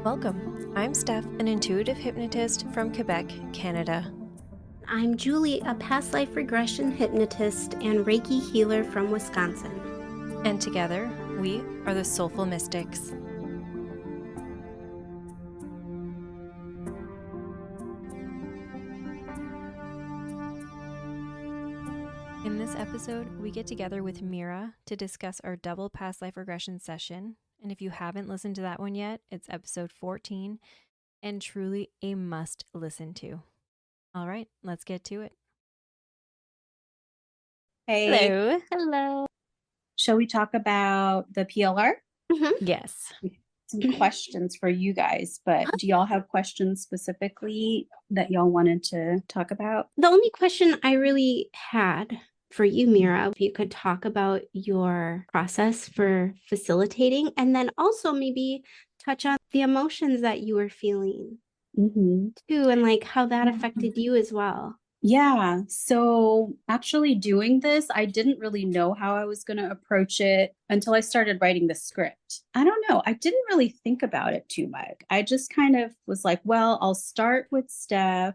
Welcome. I'm Steph, an intuitive hypnotist from Quebec, Canada. I'm Julie, a past life regression hypnotist and Reiki healer from Wisconsin. And together, we are the Soulful Mystics. In this episode, we get together with Meera to discuss our double past life regression session. And if you haven't listened to that one yet, it's episode 14 and truly a must listen to. All right, let's get to it. Hey. Hello. Hello. Shall we talk about the PLR? Mm-hmm. Yes. Some questions for you guys, but do y'all have questions specifically that y'all wanted to talk about? The only question I really had for you, Meera, if you could talk about your process for facilitating and then also maybe touch on the emotions that you were feeling too, and like how that affected you as well. Yeah. So actually doing this, I didn't really know how I was going to approach it until I started writing the script. I don't know. I didn't really think about it too much. I just kind of was like, well, I'll start with Steph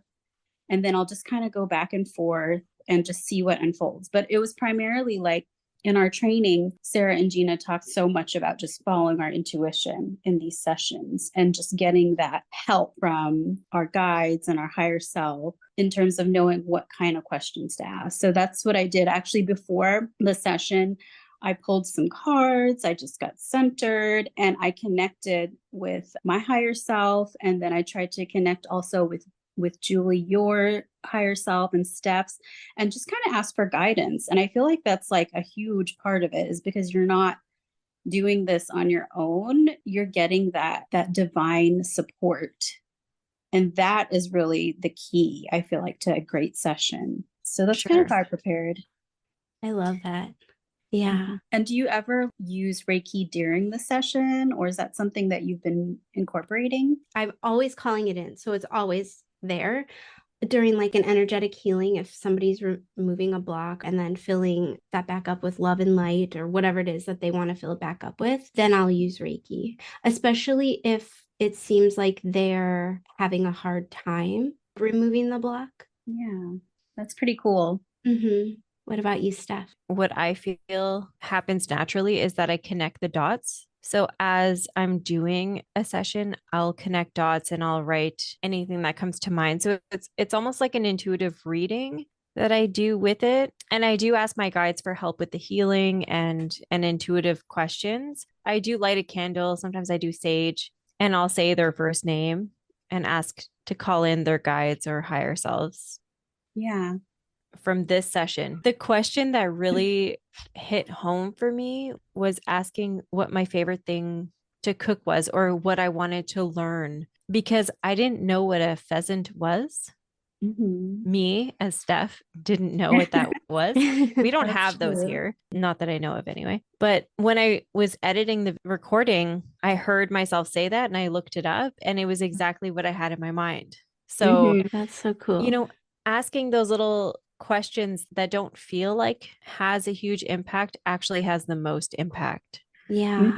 and then I'll just kind of go back and forth and just see what unfolds. But it was primarily like in our training, Sarah and Gina talked so much about just following our intuition in these sessions and just getting that help from our guides and our higher self in terms of knowing what kind of questions to ask. So that's what I did actually before the session. I pulled some cards, I just got centered, and I connected with my higher self. And then I tried to connect also with Julie, your higher self, and Steph's, and just kind of ask for guidance. And I feel like that's like a huge part of it, is because you're not doing this on your own. You're getting that divine support. And that is really the key, I feel like, to a great session. So that's kind of how I prepared. I love that. Yeah. And do you ever use Reiki during the session, or is that something that you've been incorporating? I'm always calling it in. So it's always there during like an energetic healing. If somebody's removing a block and then filling that back up with love and light or whatever it is that they want to fill it back up with, then I'll use Reiki, especially if it seems like they're having a hard time removing the block. Yeah, that's pretty cool. What about you, Steph? What I feel happens naturally is that I connect the dots. So as I'm doing a session, I'll connect dots and I'll write anything that comes to mind. So it's almost like an intuitive reading that I do with it. And I do ask my guides for help with the healing and intuitive questions. I do light a candle. Sometimes I do sage, and I'll say their first name and ask to call in their guides or higher selves. Yeah. From this session, the question that really hit home for me was asking what my favorite thing to cook was, or what I wanted to learn, because I didn't know what a pheasant was. Me as Steph didn't know what that was. We don't have those here. Not that I know of anyway. But when I was editing the recording, I heard myself say that and I looked it up and it was exactly what I had in my mind. So that's so cool. You know, asking those little questions that don't feel like has a huge impact actually has the most impact. Yeah.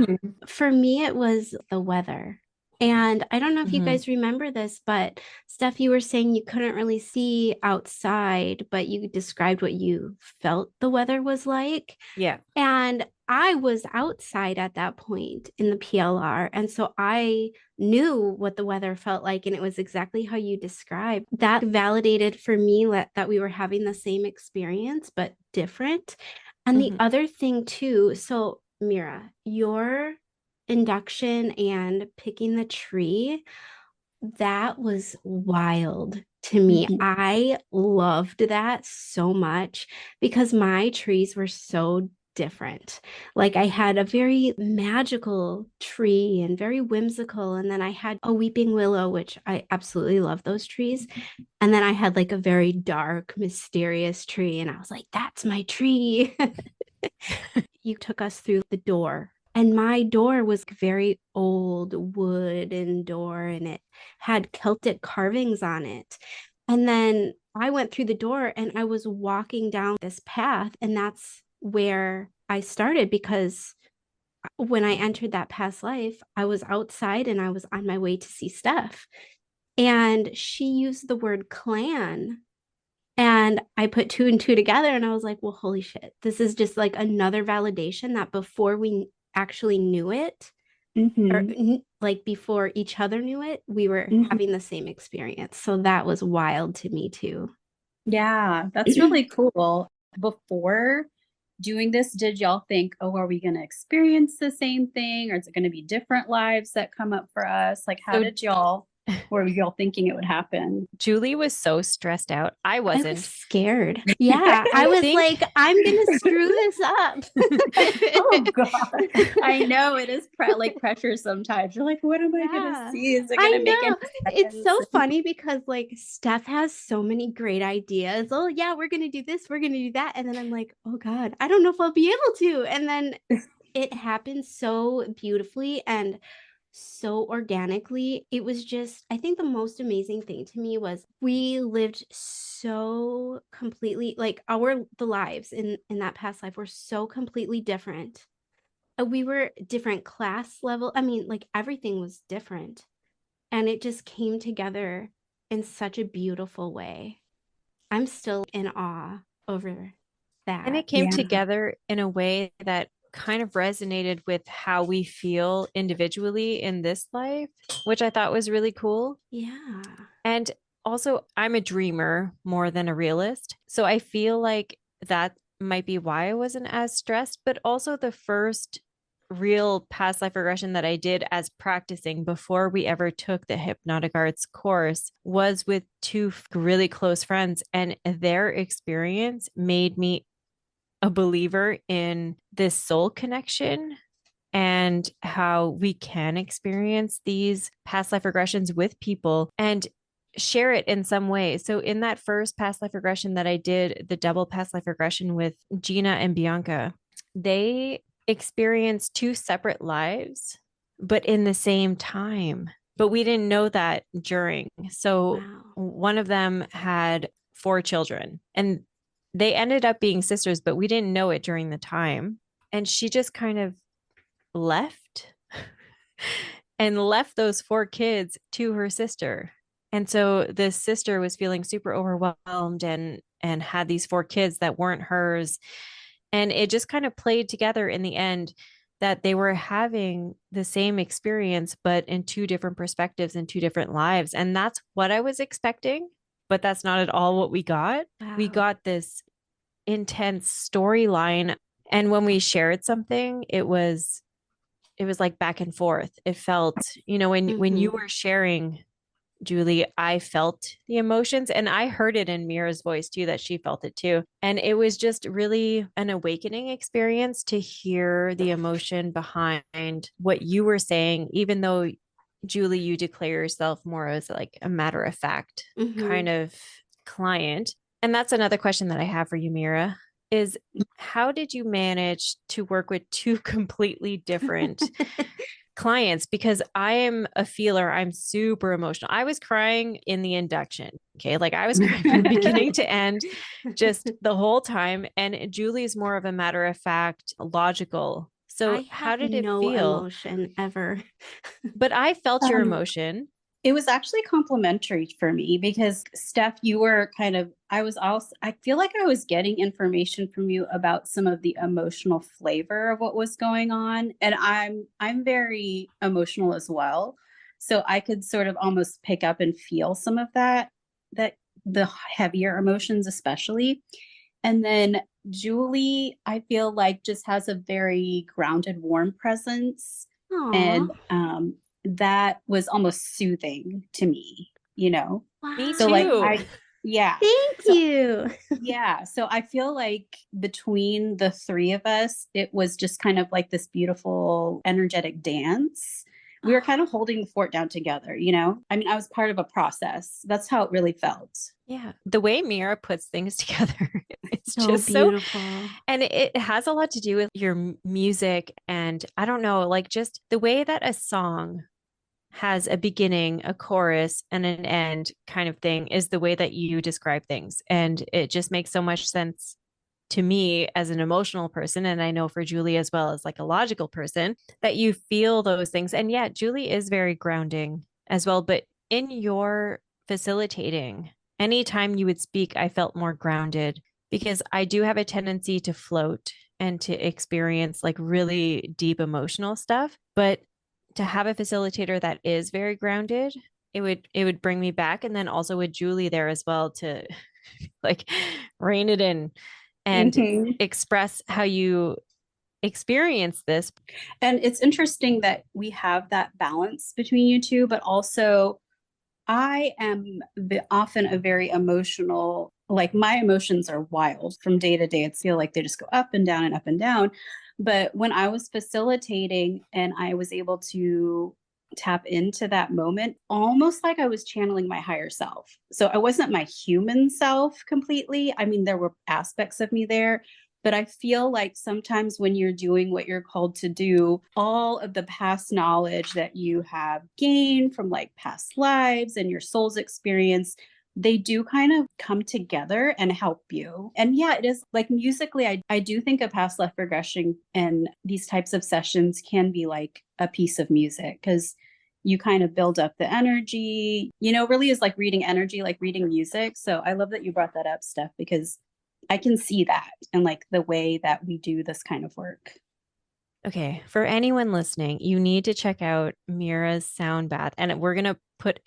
For me, it was the weather. And I don't know if you guys remember this, but Steph, you were saying you couldn't really see outside, but you described what you felt the weather was like. Yeah. And I was outside at that point in the PLR. And so I knew what the weather felt like. And it was exactly how you described. That validated for me that we were having the same experience, but different. And the other thing too, so Meera, your induction and picking the tree, that was wild to me. I loved that so much because my trees were so different. Like I had a very magical tree and very whimsical. And then I had a weeping willow, which I absolutely love those trees. And then I had like a very dark, mysterious tree. And I was like, that's my tree. You took us through the door. And my door was very old wooden door and it had Celtic carvings on it. And then I went through the door and I was walking down this path, and that's where I started because when I entered that past life, I was outside and I was on my way to see Steph. And she used the word clan. And I put two and two together and I was like, well, holy shit. This is just like another validation that before we actually knew it, or Mm-hmm. like before each other knew it, we were Mm-hmm. having the same experience. So that was wild to me too. Yeah, that's really cool. Before doing this, did y'all think, oh, are we going to experience the same thing? Or is it going to be different lives that come up for us? Like, how So did y'all, were y'all thinking it would happen? Julie was so stressed out. I I was wasn't. scared. Yeah. I I was think like, I'm going to screw this up. Oh God. I know it is like pressure sometimes. You're like, what am I gonna Yeah, see? Is it I gonna make any know. It's sense? so funny because like Steph has so many great ideas. Oh, yeah, we're going to do this, we're going to do that. And then I'm like, oh God, I don't know if I'll be able to. And then it happened so beautifully and so organically. It was just, I think the most amazing thing to me was we lived so completely like the lives in that past life were so completely different. We were different class level. I mean, like everything was different. And it just came together in such a beautiful way. I'm still in awe over And that. it came Yeah. together in a way that kind of resonated with how we feel individually in this life, which I thought was really cool. Yeah. And also, I'm a dreamer more than a realist. So I feel like that might be why I wasn't as stressed, but also the first real past life regression that I did as practicing before we ever took the hypnotic arts course was with two really close friends, and their experience made me a believer in this soul connection and how we can experience these past life regressions with people and share it in some way. So, in that first past life regression that I did, the double past life regression with Gina and Bianca, they experienced two separate lives, but in the same time. But we didn't know that during. So, Wow. one of them had four children and they ended up being sisters, but we didn't know it during the time. And she just kind of left and left those four kids to her sister. And so the sister was feeling super overwhelmed and had these four kids that weren't hers. And it just kind of played together in the end that they were having the same experience, but in two different perspectives and two different lives. And that's what I was expecting, but that's not at all what we got. We Wow. got this intense storyline. And when we shared something, it was like back and forth. It felt, when you Mm-hmm. were sharing, Julie, I felt the emotions and I heard it in Meera's voice too, that she felt it too. And it was just really an awakening experience to hear the emotion behind what you were saying, even though, Julie, you declare yourself more as like a matter of fact Mm-hmm. kind of client. And that's another question that I have for you, Meera, is how did you manage to work with two completely different clients? Because I am a feeler. I'm super emotional. I was crying in the induction. Okay. Like I was crying from beginning to end, just the whole time. And Julie's more of a matter of fact, logical. I So how have did it no feel? emotion ever. But I felt your Um, emotion. it was actually complimentary for me because Steph, you were I was also, I feel like I was getting information from you about some of the emotional flavor of what was going on. And I'm very emotional as well. So I could sort of almost pick up and feel some of that the heavier emotions, especially. And then Julie, I feel like just has a very grounded, warm presence. Aw. And that was almost soothing to me, you know? Me So like Wow. too. yeah. Thank So you. yeah, so I feel like between the three of us, it was just kind of like this beautiful energetic dance. We were kind of holding the fort down together, you know? I mean, I was part of a process. That's how it really felt. Yeah. The way Meera puts things together, it's So just so, beautiful. and it has a lot to do with your music. And I don't know, like just the way that a song has a beginning, a chorus, and an end kind of thing is the way that you describe things. And it just makes so much sense to me as an emotional person, and I know for Julie as well as like a logical person, that you feel those things. And yeah, Julie is very grounding as well. But in your facilitating, anytime you would speak, I felt more grounded because I do have a tendency to float and to experience like really deep emotional stuff. But to have a facilitator that is very grounded, it would bring me back. And then also with Julie there as well to like rein it in and Mhm. express how you experience this. And it's interesting that we have that balance between you two, but also I am often a very emotional, like my emotions are wild from day to day. It's feel like they just go up and down and up and down. But when I was facilitating and I was able to tap into that moment, almost like I was channeling my higher self. So I wasn't my human self completely. I mean, there were aspects of me there, but I feel like sometimes when you're doing what you're called to do, all of the past knowledge that you have gained from like past lives and your soul's experience, they do kind of come together and help you. And yeah, it is like musically, I do think a past life regression and these types of sessions can be like a piece of music because you kind of build up the energy, really is like reading energy, like reading music. So I love that you brought that up, Steph, because I can see that and like the way that we do this kind of work. Okay, for anyone listening, you need to check out Meera's sound bath, and we're going to put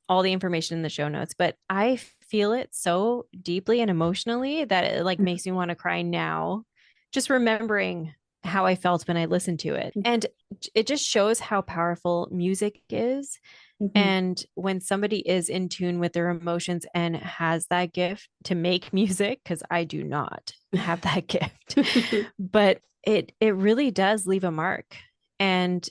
all the information in the show notes, but I feel it so deeply and emotionally that it like makes me want to cry now, just remembering how I felt when I listened to it. And it just shows how powerful music is. Mhm. And when somebody is in tune with their emotions and has that gift to make music, because I do not have that gift, but it really does leave a mark. And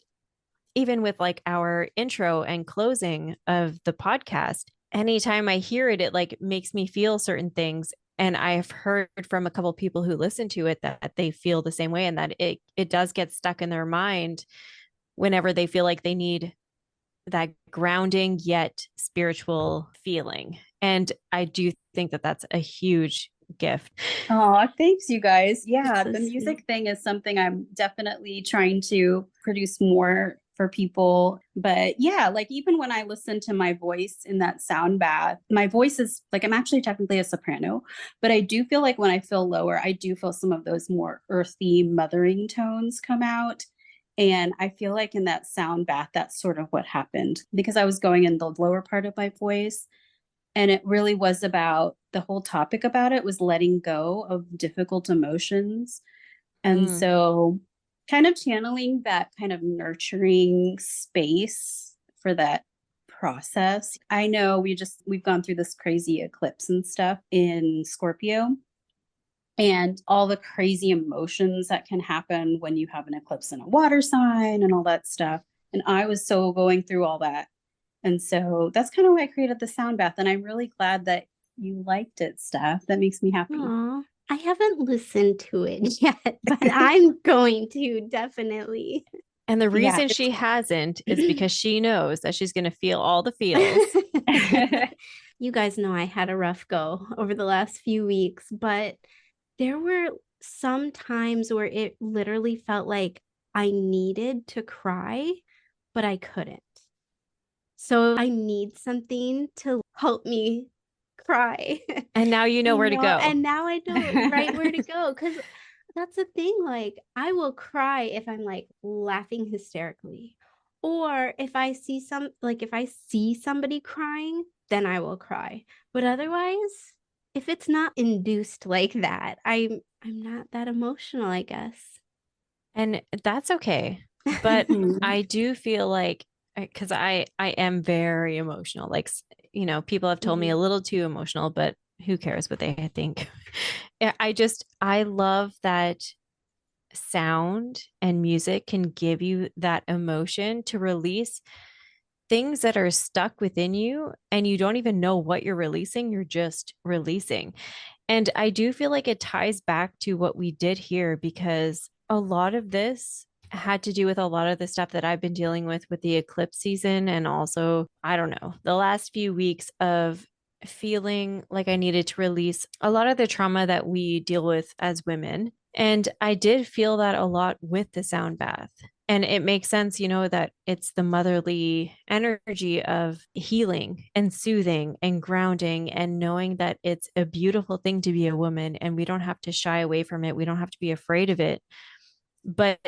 even with like our intro and closing of the podcast, anytime I hear it, it like makes me feel certain things. And I've heard from a couple of people who listen to it that they feel the same way and that it does get stuck in their mind whenever they feel like they need that grounding yet spiritual feeling. And I do think that that's a huge gift. Oh, thanks, you guys. That's Yeah, so the music sweet. thing is something I'm definitely trying to produce more for people. But yeah, like even when I listen to my voice in that sound bath, my voice is like I'm actually technically a soprano, but I do feel like when I feel lower, I do feel some of those more earthy, mothering tones come out. And I feel like in that sound bath, that's sort of what happened because I was going in the lower part of my voice. And it really was about the whole topic about it was letting go of difficult emotions. And Mm. so, kind of channeling that kind of nurturing space for that process. I know we've gone through this crazy eclipse and stuff in Scorpio and all the crazy emotions that can happen when you have an eclipse in a water sign and all that stuff. And I was so going through all that. And so that's kind of why I created the sound bath. And I'm really glad that you liked it, Steph. That makes me happy. Aw, I haven't listened to it yet, but I'm going to definitely. And the Yeah. reason she hasn't is because she knows that she's going to feel all the feels. You guys know I had a rough go over the last few weeks, but there were some times where it literally felt like I needed to cry, but I couldn't. So I need something to help me cry. And now you know where to go. And now I know right where to go because that's the thing. Like, I will cry if I'm like laughing hysterically, or if I see somebody crying, then I will cry. But otherwise, if it's not induced like that, I'm not that emotional, I guess. And that's okay. But Mhm. I do feel like because I am very emotional. Like, people have told me a Mhm. little too emotional, but who cares what they think? Yeah, I love that sound and music can give you that emotion to release things that are stuck within you and you don't even know what you're releasing, you're just releasing. And I do feel like it ties back to what we did here because a lot of this had to do with a lot of the stuff that I've been dealing with the eclipse season and also, I don't know, the last few weeks of feeling like I needed to release a lot of the trauma that we deal with as women. And I did feel that a lot with the sound bath. And it makes sense, that it's the motherly energy of healing and soothing and grounding and knowing that it's a beautiful thing to be a woman and we don't have to shy away from it. We don't have to be afraid of it. But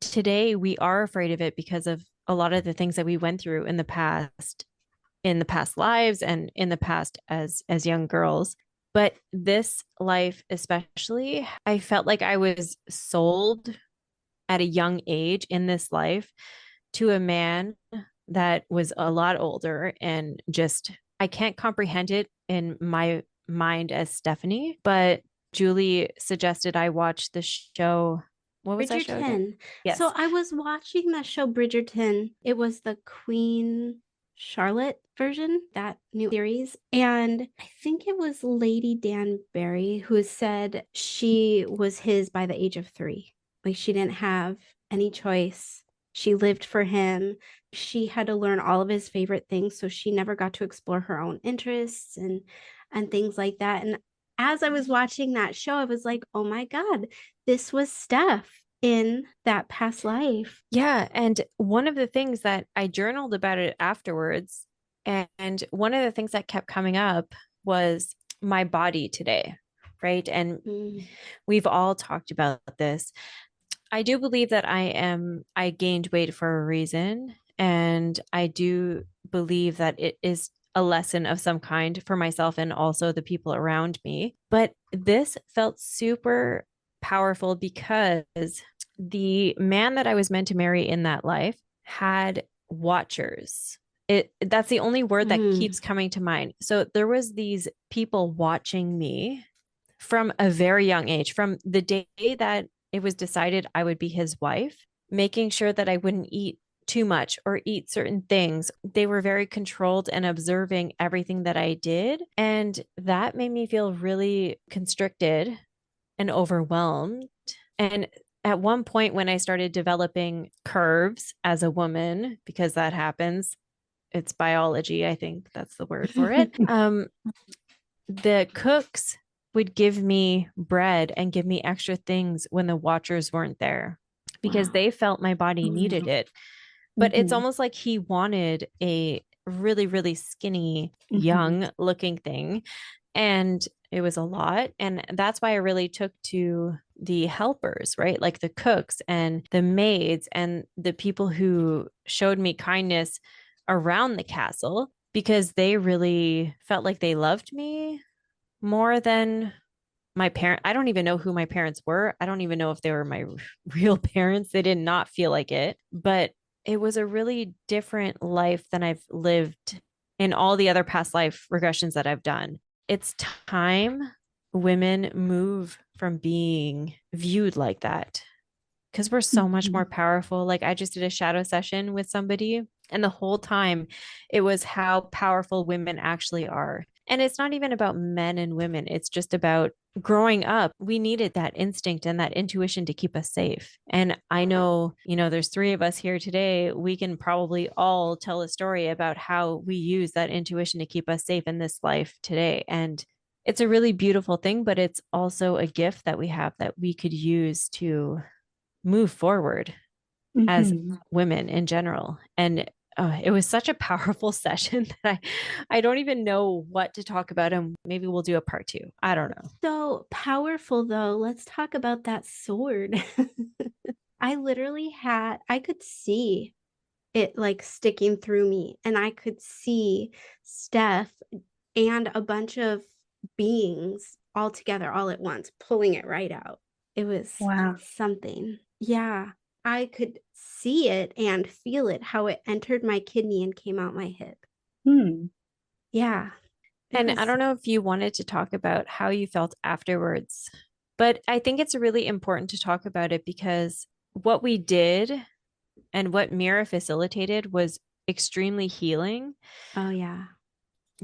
today we are afraid of it because of a lot of the things that we went through in the past lives and in the past as young girls. But this life especially, I felt like I was sold at a young age in this life to a man that was a lot older, and just I can't comprehend it in my mind as Stephanie. But Julie suggested I watch the show. What was that show again? Bridgerton. So Yes. I was watching that show Bridgerton. It was the Queen Charlotte version, that new series. And I think it was Lady Danbury who said she was his by the age of 3. Like she didn't have any choice. She lived for him. She had to learn all of his favorite things, so she never got to explore her own interests and things like that. And as I was watching that show, I was like, oh my God, this was Steph in that past life. Yeah. And one of the things that I journaled about it afterwards, and one of the things that kept coming up was my body today. Right. And we've all talked about this. I do believe that I gained weight for a reason. And I do believe that it is a lesson of some kind for myself and also the people around me. But this felt super powerful because the man that I was meant to marry in that life had watchers. That's the only word that keeps coming to mind. So there was these people watching me from a very young age, from the day that it was decided I would be his wife, making sure that I wouldn't eat too much or eat certain things. They were very controlled and observing everything that I did. And that made me feel really constricted and overwhelmed. And at one point, when I started developing curves as a woman, because that happens, it's biology, I think that's the word for it. The cooks would give me bread and give me extra things when the watchers weren't there because they felt my body needed it. But it's almost like he wanted a really, really skinny, young looking thing. And it was a lot. And that's why I really took to the helpers, right? Like the cooks and the maids and the people who showed me kindness around the castle because they really felt like they loved me more than my parent. I don't even know who my parents were. I don't even know if they were my real parents. They did not feel like it, but it was a really different life than I've lived in all the other past life regressions that I've done. It's time women move from being viewed like that because we're so much more powerful. Like I just did a shadow session with somebody, and the whole time it was how powerful women actually are. And it's not even about men and women, it's just about growing up. We needed that instinct and that intuition to keep us safe. And I know, there's 3 of us here today. We can probably all tell a story about how we use that intuition to keep us safe in this life today. And it's a really beautiful thing, but it's also a gift that we have that we could use to move forward as women in general. And it was such a powerful session that I don't even know what to talk about, and maybe we'll do a part 2. I don't know. So powerful though. Let's talk about that sword. I could see it like sticking through me, and I could see Steph and a bunch of beings all together all at once pulling it right out. It was something. Yeah. I could see it and feel it, how it entered my kidney and came out my hip. Yeah. And I don't know if you wanted to talk about how you felt afterwards, but I think it's really important to talk about it because what we did and what Meera facilitated was extremely healing. Oh, yeah.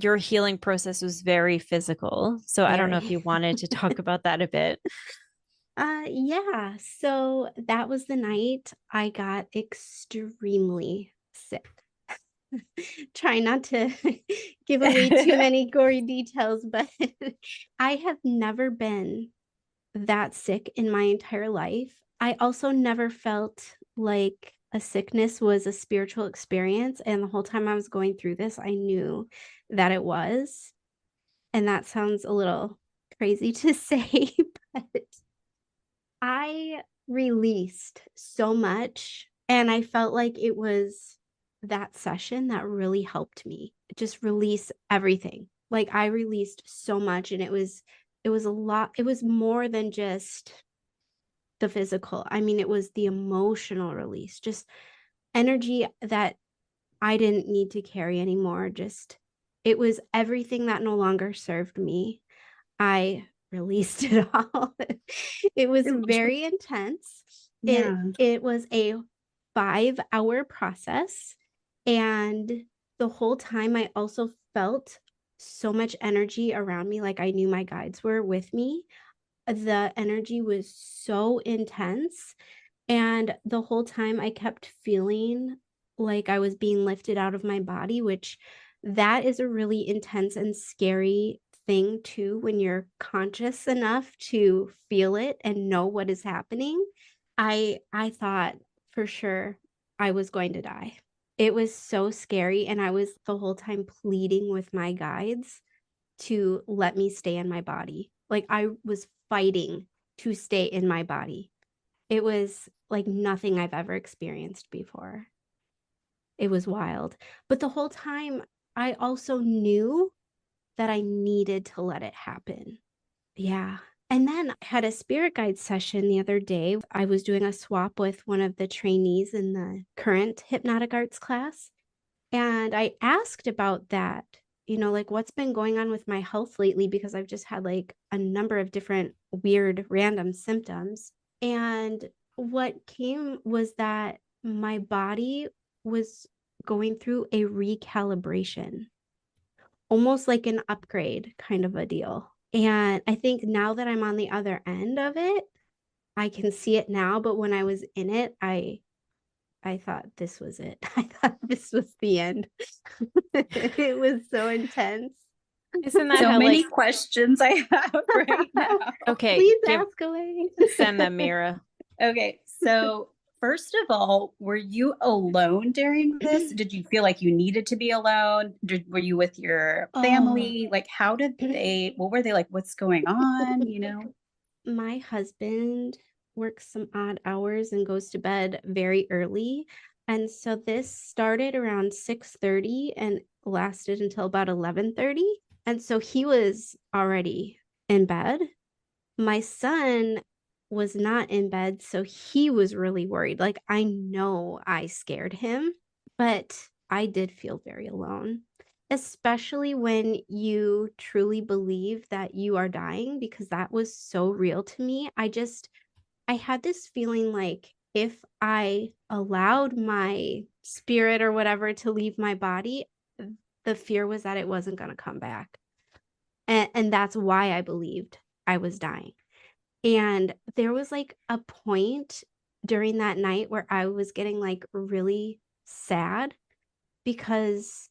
Your healing process was very physical. So I don't know if you wanted to talk about that a bit. Yeah. So that was the night I got extremely sick. try not to give away too many gory details, but I have never been that sick in my entire life. I also never felt like a sickness was a spiritual experience. And the whole time I was going through this, I knew that it was. And that sounds a little crazy to say, but I released so much. And I felt like it was that session that really helped me just release everything. Like I released so much, and it was a lot. It was more than just the physical. I mean, it was the emotional release, just energy that I didn't need to carry anymore. Just it was everything that no longer served me. I released it all. It was very intense. Yeah. It was a 5-hour process. And the whole time I also felt so much energy around me. Like I knew my guides were with me. The energy was so intense. And the whole time I kept feeling like I was being lifted out of my body, which that is a really intense and scary thing too, when you're conscious enough to feel it and know what is happening. I thought for sure I was going to die. It was so scary, and I was the whole time pleading with my guides to let me stay in my body. Like I was fighting to stay in my body. It was like nothing I've ever experienced before. It was wild. But the whole time, I also knew that I needed to let it happen. Yeah. And then I had a spirit guide session the other day. I was doing a swap with one of the trainees in the current hypnotic arts class. And I asked about that, like what's been going on with my health lately, because I've just had like a number of different weird random symptoms. And what came was that my body was going through a recalibration, almost like an upgrade kind of a deal. And I think now that I'm on the other end of it, I can see it now. But when I was in it, I thought this was it. I thought this was the end. It was so intense. Isn't that So how many like questions I have right now. okay, Please ask away. send them, Meera. Okay, so first of all, were you alone during this? Did you feel like you needed to be alone? Were you with your Oh, family? Like, how did they, what were they like? What's going on? You know? my husband works some odd hours and goes to bed very early. And so this started around 6:30 and lasted until about 11:30. And so he was already in bed. My son was not in bed, so he was really worried. Like I know I scared him, but I did feel very alone, especially when you truly believe that you are dying, because that was so real to me. I had this feeling like if I allowed my spirit or whatever to leave my body, the fear was that it wasn't going to come back. And that's why I believed I was dying. And there was like a point during that night where I was getting like really sad because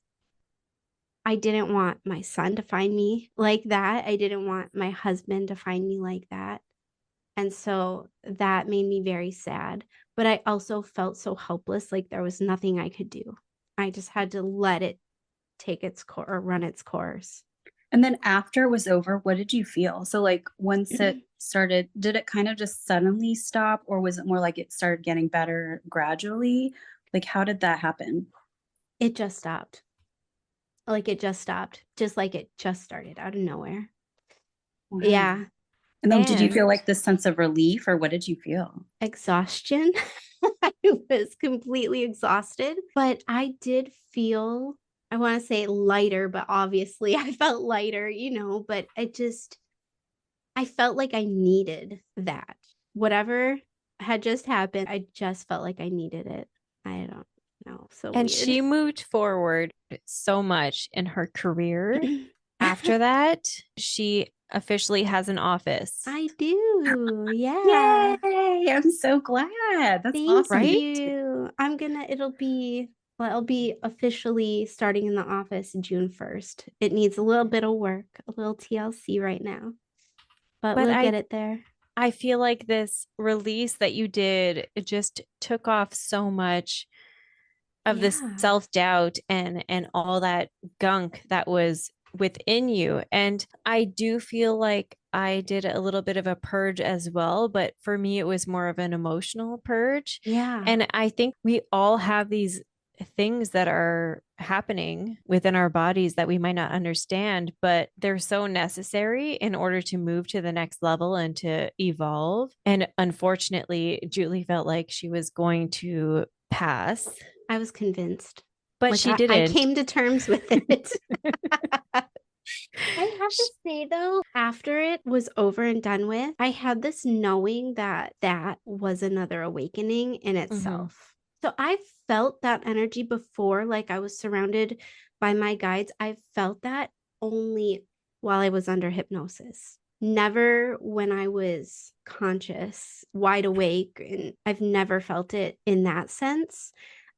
I didn't want my son to find me like that. I didn't want my husband to find me like that. And so that made me very sad. But I also felt so helpless, like there was nothing I could do. I just had to let it take its course or run its course. And then after it was over, what did you feel? So, like, once it started, did it kind of just suddenly stop, or was it more like it started getting better gradually? Like, how did that happen? It just stopped. Like it just stopped, just like it just started out of nowhere. Wow. Yeah. And then did you feel And like this sense of relief, or what did you feel? exhaustion. I was completely exhausted, but I did feel, I want to say lighter, but obviously I felt lighter, but I felt like I needed that. Whatever had just happened, I just felt like I needed it. I don't know. So And weird. she moved forward so much in her career. After that, she officially has an office. I do. Yeah. Yay! I'm so glad. That's Thank awesome. Right? you. It'll be Well, I'll be officially starting in the office June 1st. It needs a little bit of work, a little TLC right now, but But we'll I get it there. I feel like this release that you did, it just took off so much of this Yeah. self-doubt and all that gunk that was within you. And I do feel like I did a little bit of a purge as well, but for me it was more of an emotional purge. Yeah. And I think we all have these things that are happening within our bodies that we might not understand, but they're so necessary in order to move to the next level and to evolve. And unfortunately, Julie felt like she was going to pass, I was convinced. but Like she I didn't. came to terms with it. I have to say though, after it was over and done with, I had this knowing that that was another awakening in Mhm. itself. So I felt that energy before, like I was surrounded by my guides. I felt that only while I was under hypnosis. Never when I was conscious, wide awake, and I've never felt it in that sense.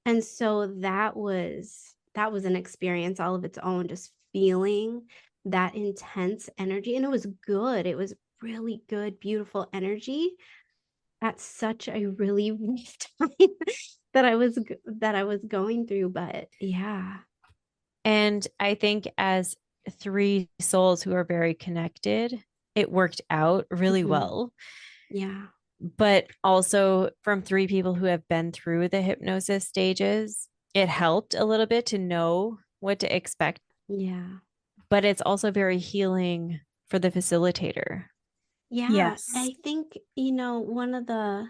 And so that was an experience all of its own, just feeling that intense energy. And it was good. It was really good, beautiful energy at such a really rough time that I was going through. But yeah. And I think as three souls who are very connected, it worked out really Mhm. well. Yeah. But also from three people who have been through the hypnosis stages, it helped a little bit to know what to expect. Yeah. But it's also very healing for the facilitator. Yeah. Yes. I think, one of the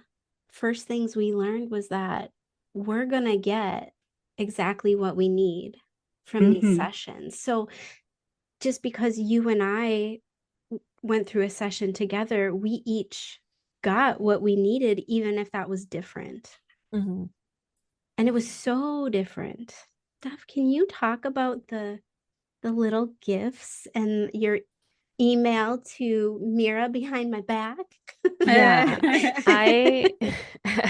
first things we learned was that we're going to get exactly what we need from these Hmm. sessions. So just because you and I went through a session together, we each got what we needed, even if that was different. Mhm. And it was so different. Steph, can you talk about the little gifts and your email to Meera behind my back? Yeah, I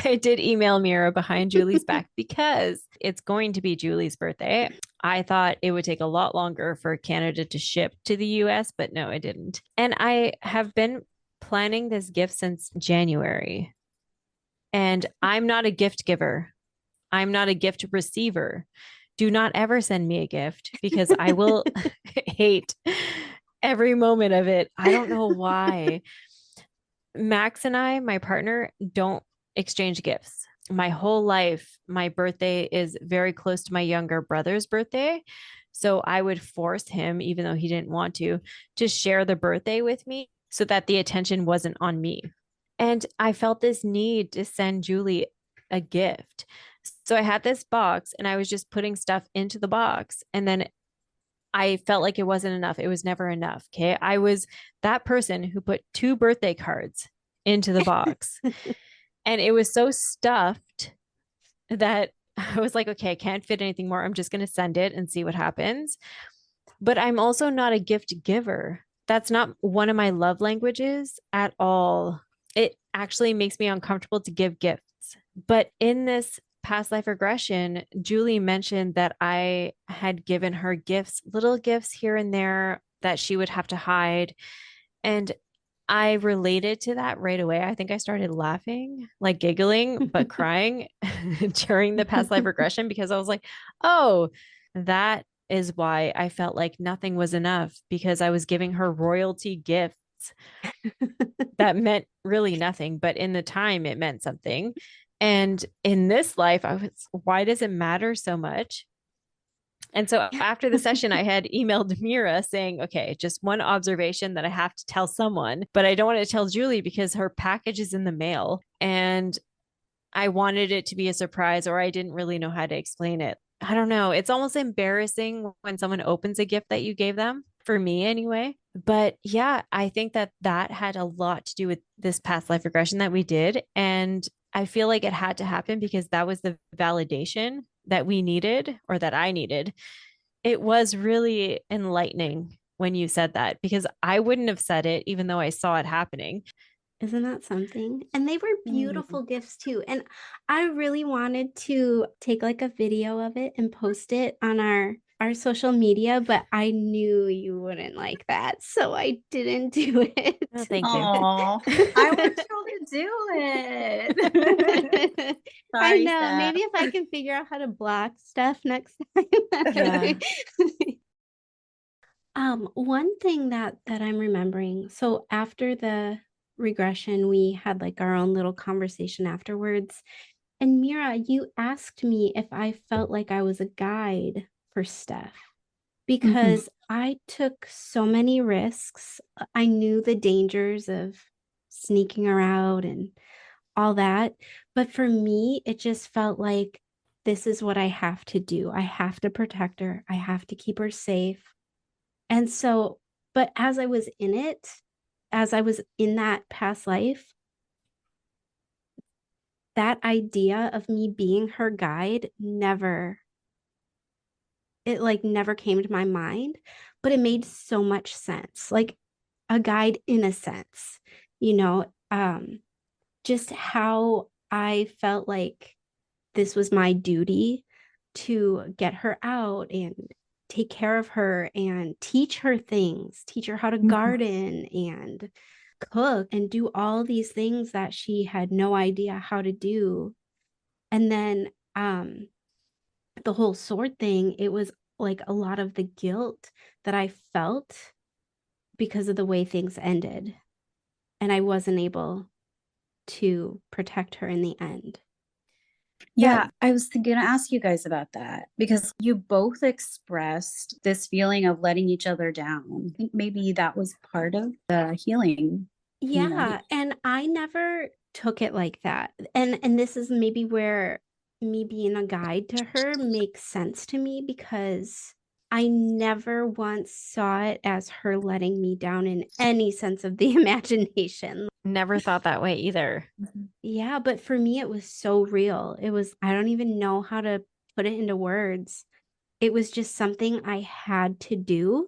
I did email Meera behind Julie's back because it's going to be Julie's birthday. I thought it would take a lot longer for Canada to ship to the US, but no, it didn't. And I have been planning this gift since January. And I'm not a gift giver. I'm not a gift receiver. Do not ever send me a gift because I will hate every moment of it. I don't know why. Max and I, my partner, don't exchange gifts. My whole life, my birthday is very close to my younger brother's birthday. So I would force him, even though he didn't want to share the birthday with me so that the attention wasn't on me. And I felt this need to send Julie a gift. So I had this box and I was just putting stuff into the box. And then I felt like it wasn't enough. It was never enough. Okay. I was that person who put two birthday cards into the box. And it was so stuffed that I was like, okay, I can't fit anything more. I'm just going to send it and see what happens. But I'm also not a gift giver. That's not one of my love languages at all. It actually makes me uncomfortable to give gifts. But in this past life regression, Julie mentioned that I had given her gifts, little gifts here and there that she would have to hide. And I related to that right away. I think I started laughing, like giggling, but crying during the past life regression because I was like, oh, that is why I felt like nothing was enough because I was giving her royalty gifts that meant really nothing, but in the time it meant something. And in this life, I was, why does it matter so much? And so after the session, I had emailed Meera saying, okay, just one observation that I have to tell someone, but I don't want to tell Julie because her package is in the mail. And I wanted it to be a surprise, or I didn't really know how to explain it. I don't know. It's almost embarrassing when someone opens a gift that you gave them, for me anyway. But yeah, I think that that had a lot to do with this past life regression that we did. And I feel like it had to happen because that was the validation that we needed or that I needed. It was really enlightening when you said that because I wouldn't have said it even though I saw it happening. Isn't that something? And they were beautiful gifts too. And I really wanted to take like a video of it and post it on our social media, but I knew you wouldn't like that, so I didn't do it. Oh, thank you. Oh, I want you to do it. I Sorry, know. Steph. Maybe if I can figure out how to block stuff next time. Yeah. One thing that I'm remembering, so after the regression, we had like our own little conversation afterwards. And Meera, you asked me if I felt like I was a guide for Steph because I took so many risks. I knew the dangers of sneaking her out and all that. But for me, it just felt like this is what I have to do. I have to protect her, I have to keep her safe. And so, but as I was in it, as I was in that past life, that idea of me being her guide never, it like never came to my mind, but it made so much sense. Like a guide in a sense, you know, just how I felt like this was my duty to get her out and take care of her and teach her things, teach her how to garden and cook and do all these things that she had no idea how to do. And then the whole sword thing, it was like a lot of the guilt that I felt because of the way things ended. And I wasn't able to protect her in the end. Yeah, I was going to ask you guys about that because you both expressed this feeling of letting each other down. I think maybe that was part of the healing. Yeah, and I never took it like that. And this is maybe where me being a guide to her makes sense to me because I never once saw it as her letting me down in any sense of the imagination. Never thought that way either. Yeah, but for me it was so real. It was, I don't even know how to put it into words. It was just something I had to do.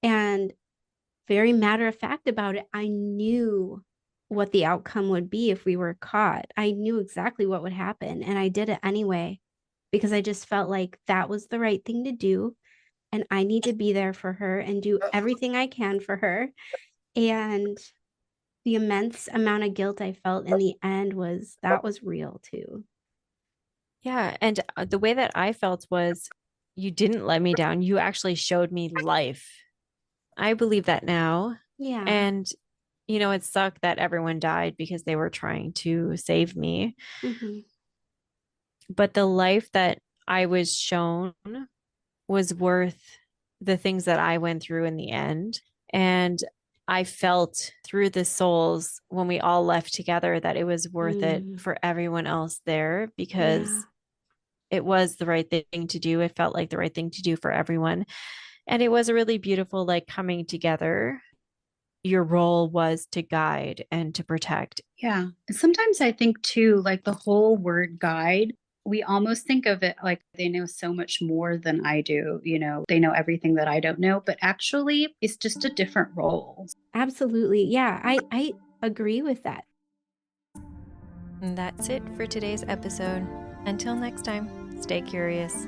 And very matter of fact about it, I knew what the outcome would be if we were caught. I knew exactly what would happen, and I did it anyway because I just felt like that was the right thing to do. And I need to be there for her and do everything I can for her. And the immense amount of guilt I felt in the end was that was real too. Yeah. And the way that I felt was you didn't let me down. You actually showed me life. I believe that now. Yeah. And, it sucked that everyone died because they were trying to save me. Mm-hmm. But the life that I was shown was worth the things that I went through in the end. And I felt through the souls when we all left together that it was worth it for everyone else there Yeah. because it was the right thing to do. It felt like the right thing to do for everyone. And it was a really beautiful, like, coming together. Your role was to guide and to protect. Yeah. And sometimes I think too, like the whole word guide, we almost think of it like they know so much more than I do. They know everything that I don't know, but actually it's just a different role. Absolutely. Yeah, I agree with that. And that's it for today's episode. Until next time, stay curious.